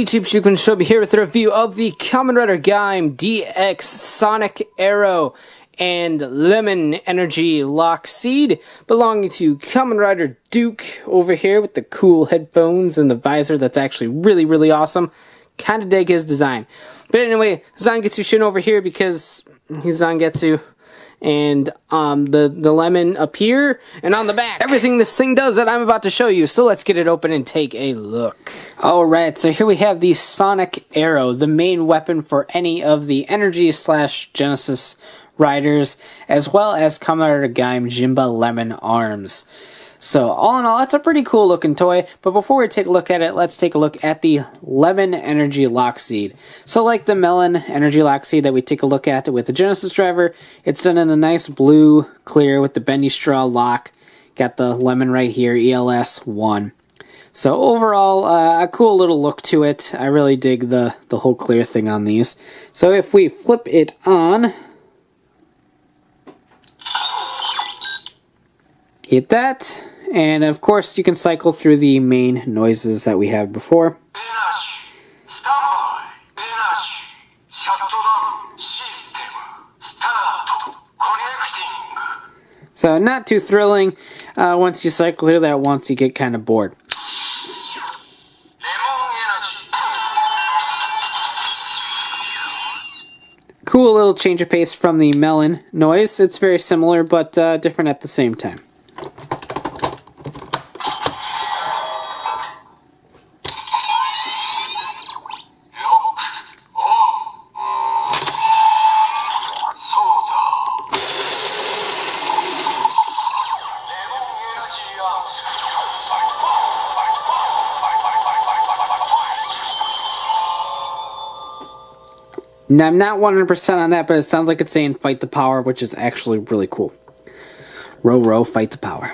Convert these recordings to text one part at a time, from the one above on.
YouTube Shuken Show here with a review of the Kamen Rider Gaim DX Sonic Arrow and Lemon Energy Lock Seed, belonging to Kamen Rider Duke over here with the cool headphones and the visor that's actually really awesome. Kinda dig his design. But anyway, Zangetsu Shin over here because he's Zangetsu. And the lemon up here and on the back. Everything this thing does that I'm about to show you. So let's get it open and take a look. Alright, so here we have the Sonic Arrow, the main weapon for any of the Energy / Genesis riders, as well as Kamen Rider Gaim Jinba Lemon Arms. So all in all, that's a pretty cool looking toy, but before we take a look at it, let's take a look at the Lemon Energy Lock Seed. So like the Melon Energy Lock Seed that we take a look at with the Genesis driver, it's done in a nice blue clear with the bendy straw lock. Got the lemon right here, ELS 1. So overall, a cool little look to it. I really dig the whole clear thing on these. So if we flip it on, hit that, and of course you can cycle through the main noises that we had before. So not too thrilling once you cycle through that once you get kind of bored. Cool little change of pace from the Melon noise. It's very similar but different at the same time. Now, I'm not 100% on that, but it sounds like it's saying fight the power, which is actually really cool. Row, row, fight the power.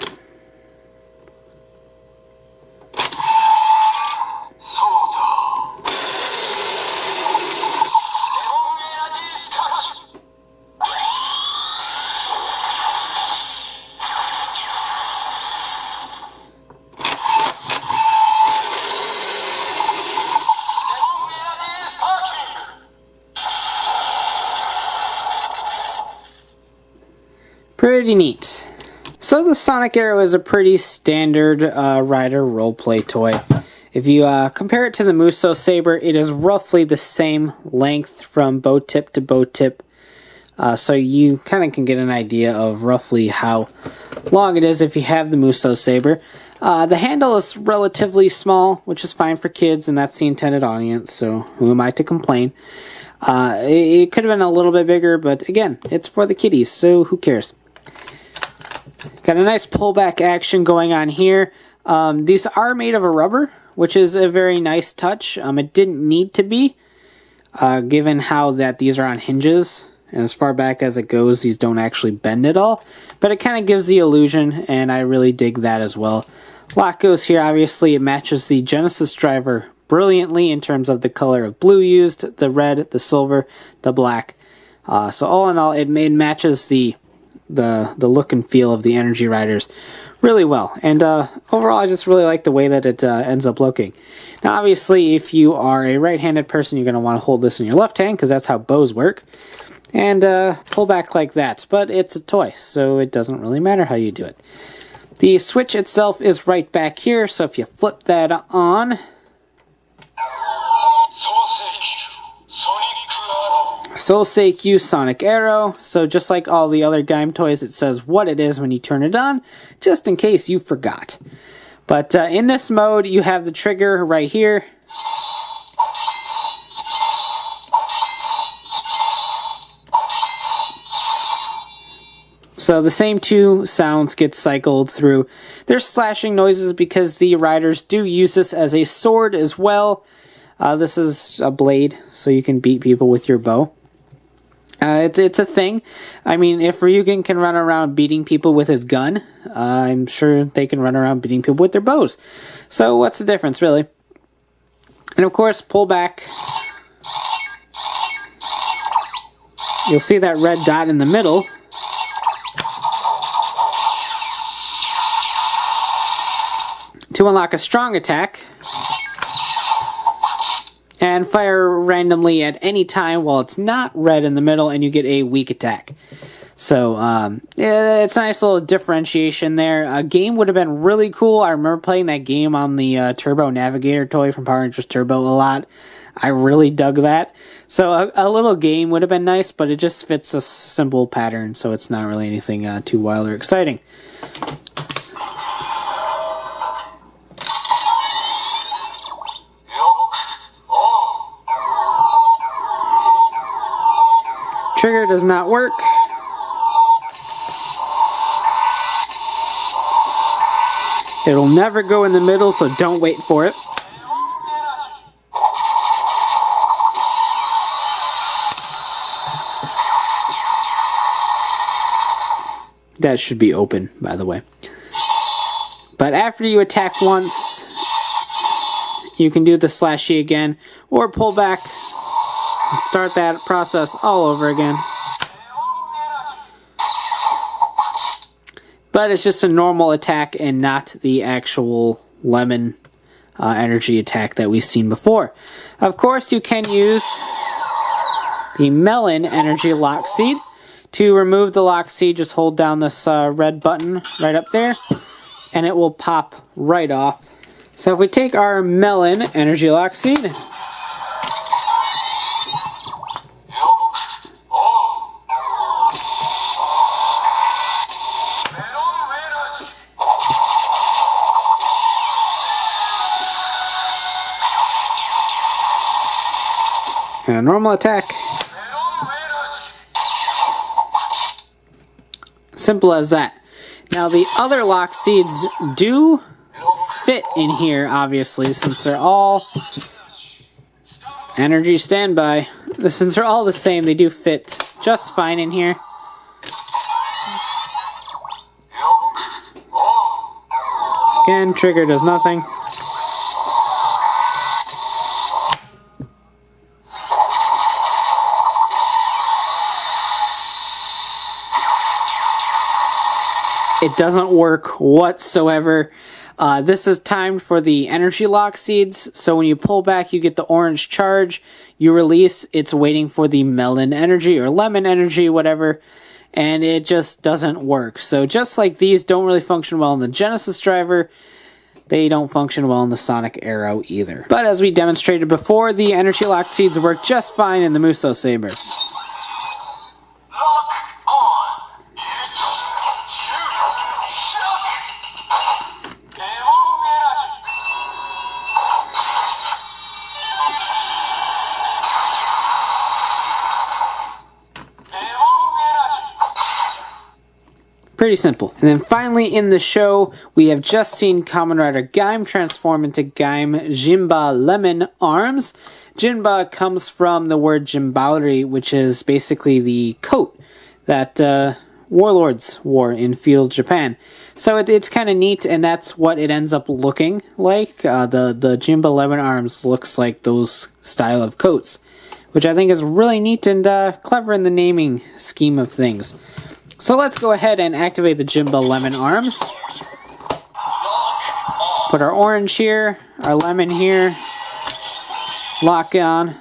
Pretty neat. So the Sonic Arrow is a pretty standard rider roleplay toy. If you compare it to the Musou Saber, it is roughly the same length from bow tip to bow tip. So you kind of can get an idea of roughly how long it is if you have the Musou Saber. The handle is relatively small, which is fine for kids, and that's the intended audience, so who am I to complain? It could have been a little bit bigger, but again, it's for the kiddies, so who cares? Got a nice pullback action going on here. These are made of a rubber, which is a very nice touch. It didn't need to be, given how that these are on hinges. And as far back as it goes, these don't actually bend at all. But it kind of gives the illusion, and I really dig that as well. Lock goes here, obviously it matches the Genesis driver brilliantly in terms of the color of blue used, the red, the silver, the black. So all in all, it matches the look and feel of the Energy Riders really well. And overall, I just really like the way that it ends up looking. Now, obviously, if you are a right-handed person, you're going to want to hold this in your left hand, because that's how bows work. And pull back like that. But it's a toy, so it doesn't really matter how you do it. The switch itself is right back here, so if you flip that on, Sousei Sonic Arrow. So just like all the other Gaim toys, it says what it is when you turn it on, just in case you forgot. But in this mode, you have the trigger right here. So the same two sounds get cycled through. There's slashing noises because the riders do use this as a sword as well. This is a blade, so you can beat people with your bow. It's a thing. I mean, if Ryugen can run around beating people with his gun, I'm sure they can run around beating people with their bows. So what's the difference, really? And of course, pull back. You'll see that red dot in the middle. To unlock a strong attack, and fire randomly at any time while it's not red in the middle, and you get a weak attack. So, yeah, it's a nice little differentiation there. A game would have been really cool. I remember playing that game on the Turbo Navigator toy from Power Rangers Turbo a lot. I really dug that. So a little game would have been nice, but it just fits a simple pattern, so it's not really anything too wild or exciting. Trigger does not work. It'll never go in the middle, so don't wait for it. That should be open, by the way. But after you attack once, you can do the slashy again, or pull back and start that process all over again. But it's just a normal attack and not the actual lemon energy attack that we've seen before. Of course, you can use the melon energy lock seed. To remove the lock seed, just hold down this red button right up there, and it will pop right off. So if we take our melon energy lock seed, and a normal attack. Simple as that. Now the other lock seeds do fit in here, obviously, since they're all energy standby. Since they're all the same, they do fit just fine in here. Again, trigger does nothing. It doesn't work whatsoever. This is timed for the energy lock seeds, so when you pull back, you get the orange charge. You release, it's waiting for the melon energy or lemon energy, whatever, and it just doesn't work. So just like these don't really function well in the Genesis driver, they don't function well in the Sonic Era either. But as we demonstrated before, the energy lock seeds work just fine in the Musou Saber. Pretty simple. And then finally in the show, we have just seen Kamen Rider Gaim transform into Gaim Jinba Lemon Arms. Jinba comes from the word Jinbaori, which is basically the coat that warlords wore in feudal Japan. So it's kind of neat, and that's what it ends up looking like. The Jinba Lemon Arms looks like those style of coats, which I think is really neat and clever in the naming scheme of things. So let's go ahead and activate the Jinba Lemon Arms. Put our orange here, our lemon here, lock on.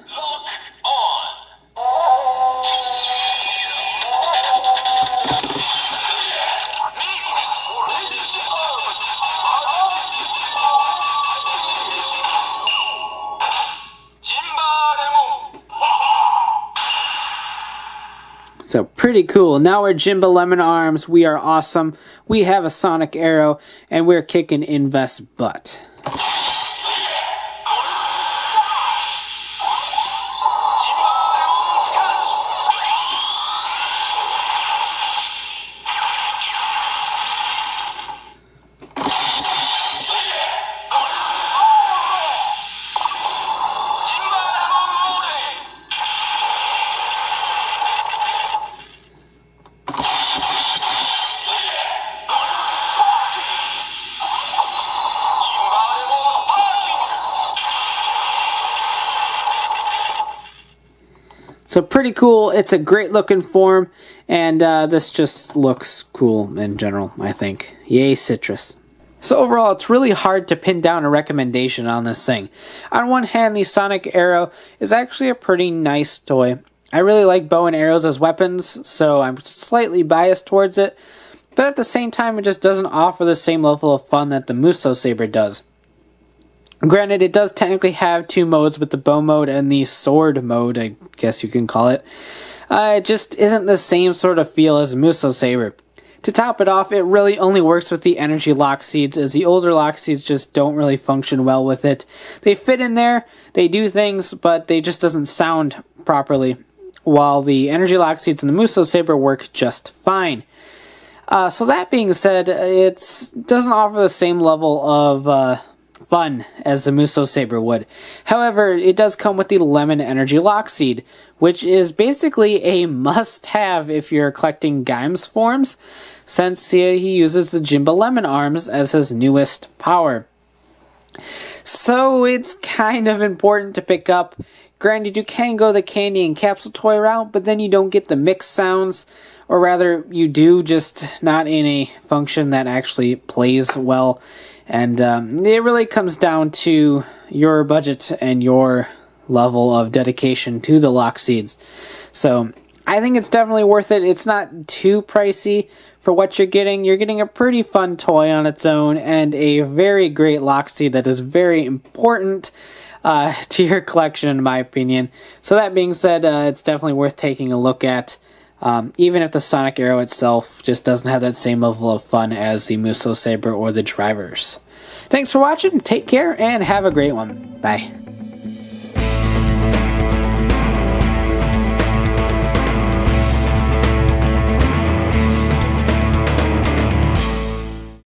So pretty cool. Now we're Jinba Lemon Arms. We are awesome. We have a sonic arrow, and we're kicking Invest butt. So pretty cool. It's a great looking form, and this just looks cool in general, I think. Yay, Citrus. So overall, it's really hard to pin down a recommendation on this thing. On one hand, the Sonic Arrow is actually a pretty nice toy. I really like bow and arrows as weapons, so I'm slightly biased towards it. But at the same time, it just doesn't offer the same level of fun that the Musou Saber does. Granted, it does technically have two modes with the bow mode and the sword mode, I guess you can call it. It just isn't the same sort of feel as Musou Saber. To top it off, it really only works with the energy lock seeds, as the older lock seeds just don't really function well with it. They fit in there, they do things, but they just doesn't sound properly, while the energy lock seeds in the Musou Saber work just fine. So that being said, it doesn't offer the same level of fun as the Musou Saber would. However, it does come with the Lemon Energy Lock Seed, which is basically a must-have if you're collecting Gaim's forms, since he uses the Jinba Lemon Arms as his newest power. So it's kind of important to pick up. Granted, you can go the candy and capsule toy route, but then you don't get the mix sounds, or rather, you do, just not in a function that actually plays well. And it really comes down to your budget and your level of dedication to the lock seeds. So I think it's definitely worth it. It's not too pricey for what you're getting. You're getting a pretty fun toy on its own and a very great lock seed that is very important to your collection, in my opinion. So that being said, it's definitely worth taking a look at. Even if the Sonic Arrow itself just doesn't have that same level of fun as the Musou Saber or the drivers. Thanks for watching, take care, and have a great one. Bye.